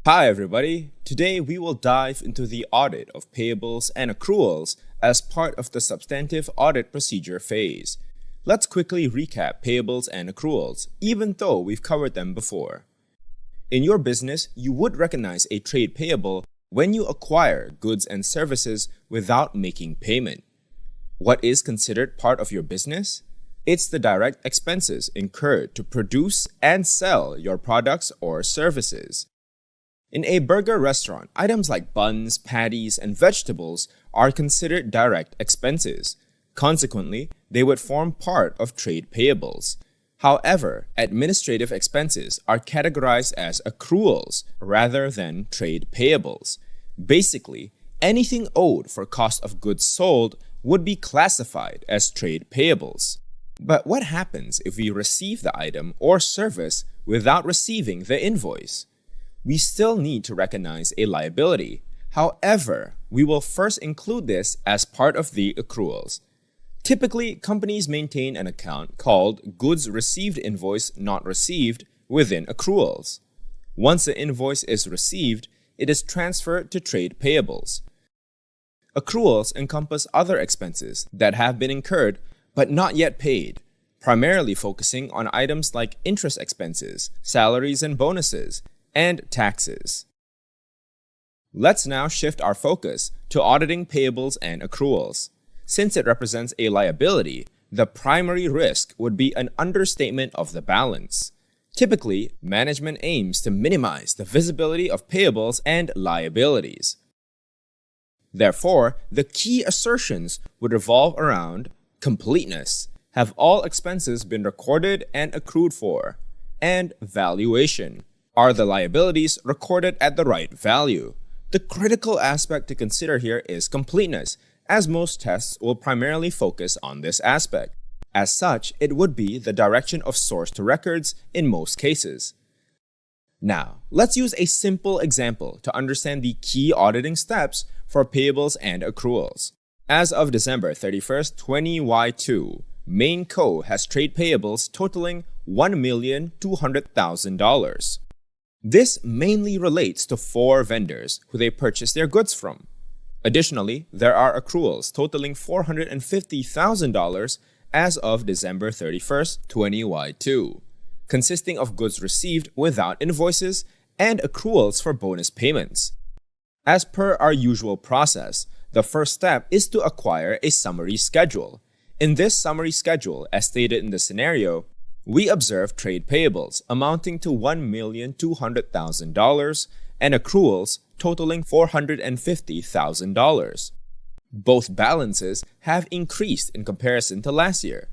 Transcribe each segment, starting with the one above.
Hi everybody, today we will dive into the audit of payables and accruals as part of the substantive audit procedure phase. Let's quickly recap payables and accruals, even though we've covered them before. In your business, you would recognize a trade payable when you acquire goods and services without making payment. What is considered part of your business? It's the direct expenses incurred to produce and sell your products or services. In a burger restaurant, items like buns, patties, and vegetables are considered direct expenses. Consequently, they would form part of trade payables. However, administrative expenses are categorized as accruals rather than trade payables. Basically, anything owed for cost of goods sold would be classified as trade payables. But what happens if we receive the item or service without receiving the invoice? We still need to recognize a liability. However, we will first include this as part of the accruals. Typically, companies maintain an account called Goods Received Invoice Not Received within accruals. Once the invoice is received, it is transferred to trade payables. Accruals encompass other expenses that have been incurred but not yet paid, primarily focusing on items like interest expenses, salaries and bonuses, and taxes. Let's now shift our focus to auditing payables and accruals. Since it represents a liability, the primary risk would be an understatement of the balance. Typically, management aims to minimize the visibility of payables and liabilities. Therefore, the key assertions would revolve around completeness, have all expenses been recorded and accrued for, and valuation. Are the liabilities recorded at the right value? The critical aspect to consider here is completeness, as most tests will primarily focus on this aspect. As such, it would be the direction of source to records in most cases. Now, let's use a simple example to understand the key auditing steps for payables and accruals. As of December 31st, 20Y2, Main Co. has trade payables totaling $1,200,000. This mainly relates to 4 vendors who they purchased their goods from. Additionally, there are accruals totaling $450,000 as of December 31st, 20Y2, consisting of goods received without invoices and accruals for bonus payments. As per our usual process, the first step is to acquire a summary schedule. In this summary schedule, as stated in the scenario, we observe trade payables amounting to $1,200,000 and accruals totaling $450,000. Both balances have increased in comparison to last year.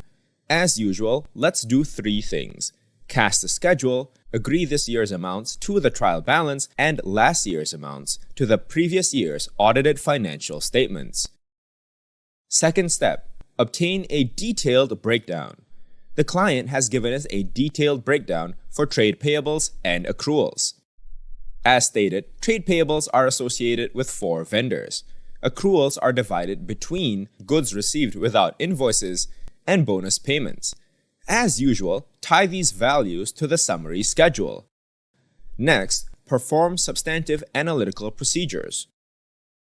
As usual, let's do 3 things: cast a schedule, agree this year's amounts to the trial balance, and last year's amounts to the previous year's audited financial statements. Second step, obtain a detailed breakdown. The client has given us a detailed breakdown for trade payables and accruals. As stated, trade payables are associated with 4 vendors. Accruals are divided between goods received without invoices and bonus payments. As usual, tie these values to the summary schedule. Next, perform substantive analytical procedures.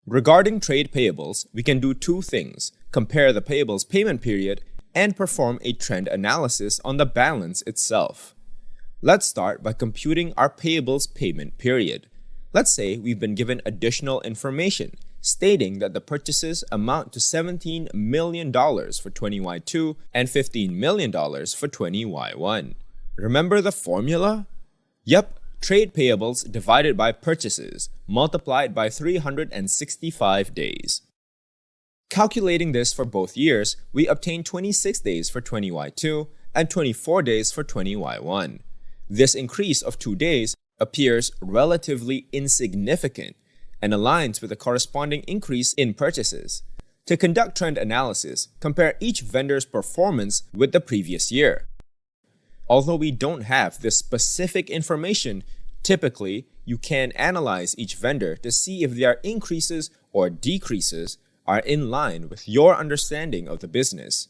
Regarding trade payables, we can do 2 things: compare the payables payment period and perform a trend analysis on the balance itself. Let's start by computing our payables payment period. Let's say we've been given additional information stating that the purchases amount to $17 million for 20Y2 and $15 million for 20Y1. Remember the formula? Yep, trade payables divided by purchases multiplied by 365 days. Calculating this for both years, we obtain 26 days for 20Y2 and 24 days for 20Y1. This increase of 2 days appears relatively insignificant and aligns with the corresponding increase in purchases. To conduct trend analysis, compare each vendor's performance with the previous year. Although we don't have this specific information, typically you can analyze each vendor to see if their increases or decreases are in line with your understanding of the business.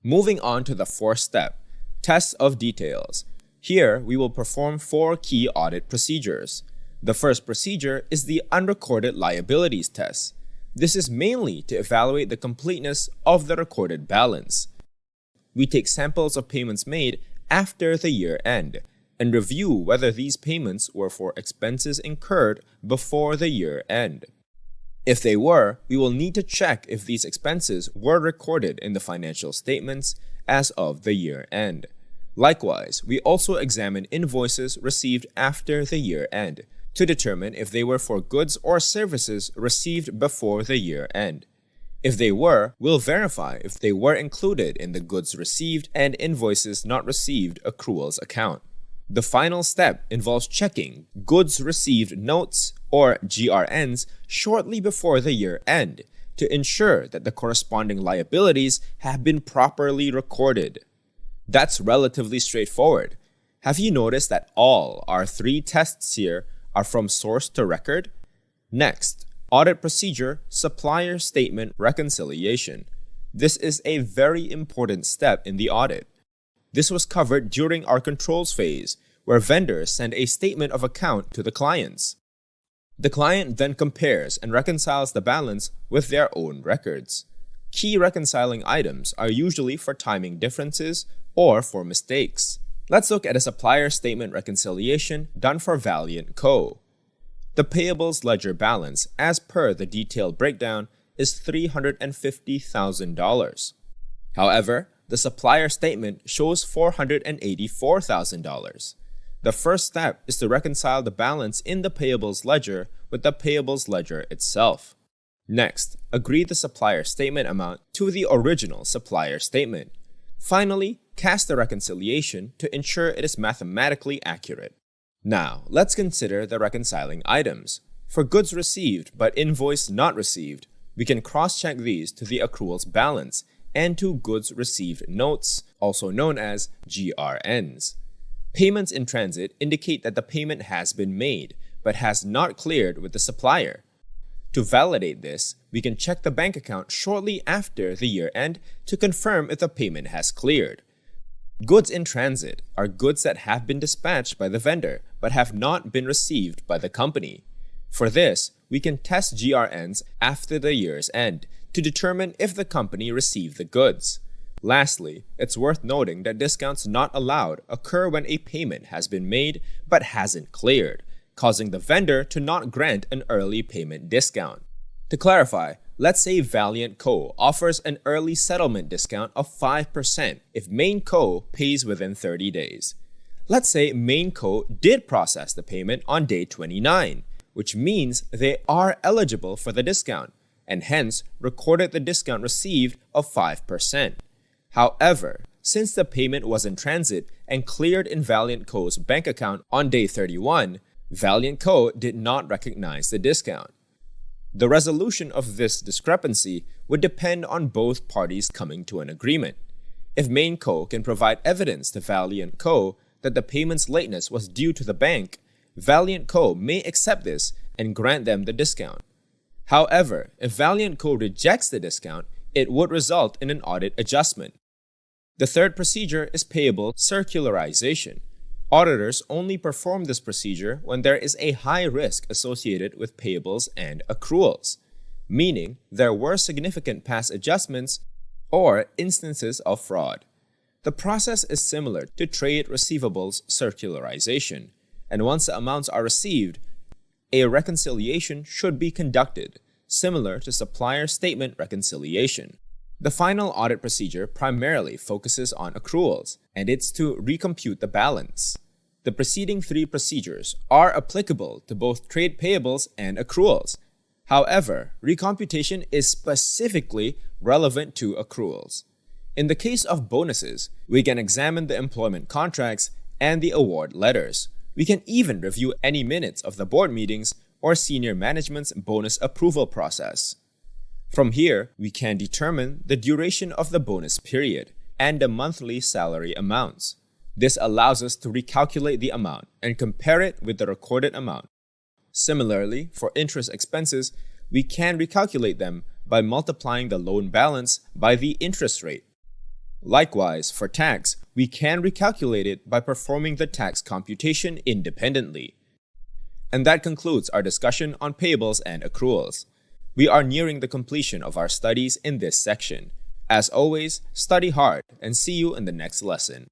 Moving on to the 4th step, test of details. Here, we will perform 4 key audit procedures. The first procedure is the unrecorded liabilities test. This is mainly to evaluate the completeness of the recorded balance. We take samples of payments made after the year end and review whether these payments were for expenses incurred before the year end. If they were, we will need to check if these expenses were recorded in the financial statements as of the year end. Likewise, we also examine invoices received after the year end to determine if they were for goods or services received before the year end. If they were, we'll verify if they were included in the goods received and invoices not received accruals account. The final step involves checking goods received notes or GRNs shortly before the year end to ensure that the corresponding liabilities have been properly recorded. That's relatively straightforward. Have you noticed that all our 3 tests here are from source to record? Next, audit procedure, supplier statement reconciliation. This is a very important step in the audit. This was covered during our controls phase, where vendors send a statement of account to the clients. The client then compares and reconciles the balance with their own records. Key reconciling items are usually for timing differences or for mistakes. Let's look at a supplier statement reconciliation done for Valiant Co. The payables ledger balance, as per the detailed breakdown, is $350,000. However, the supplier statement shows $484,000. The first step is to reconcile the balance in the payables ledger with the payables ledger itself. Next, agree the supplier statement amount to the original supplier statement. Finally, cast the reconciliation to ensure it is mathematically accurate. Now, let's consider the reconciling items. For goods received but invoice not received, we can cross-check these to the accruals balance and to goods received notes, also known as GRNs. Payments in transit indicate that the payment has been made but has not cleared with the supplier. To validate this, we can check the bank account shortly after the year end to confirm if the payment has cleared. Goods in transit are goods that have been dispatched by the vendor but have not been received by the company. For this, we can test GRNs after the year's end to determine if the company received the goods. Lastly, it's worth noting that discounts not allowed occur when a payment has been made but hasn't cleared, causing the vendor to not grant an early payment discount. To clarify, let's say Valiant Co. offers an early settlement discount of 5% if Main Co. pays within 30 days. Let's say Main Co. did process the payment on day 29, which means they are eligible for the discount, and hence recorded the discount received of 5%. However, since the payment was in transit and cleared in Valiant Co.'s bank account on day 31, Valiant Co. did not recognize the discount. The resolution of this discrepancy would depend on both parties coming to an agreement. If Main Co. can provide evidence to Valiant Co. that the payment's lateness was due to the bank, Valiant Co. may accept this and grant them the discount. However, if Valiant Co. rejects the discount, it would result in an audit adjustment. The third procedure is payable circularization. Auditors only perform this procedure when there is a high risk associated with payables and accruals, meaning there were significant past adjustments or instances of fraud. The process is similar to trade receivables circularization, and once the amounts are received, a reconciliation should be conducted, similar to supplier statement reconciliation. The final audit procedure primarily focuses on accruals, and it's to recompute the balance. The preceding 3 procedures are applicable to both trade payables and accruals. However, recomputation is specifically relevant to accruals. In the case of bonuses, we can examine the employment contracts and the award letters. We can even review any minutes of the board meetings or senior management's bonus approval process. From here, we can determine the duration of the bonus period and the monthly salary amounts. This allows us to recalculate the amount and compare it with the recorded amount. Similarly, for interest expenses, we can recalculate them by multiplying the loan balance by the interest rate. Likewise, for tax, we can recalculate it by performing the tax computation independently. And that concludes our discussion on payables and accruals. We are nearing the completion of our studies in this section. As always, study hard and see you in the next lesson.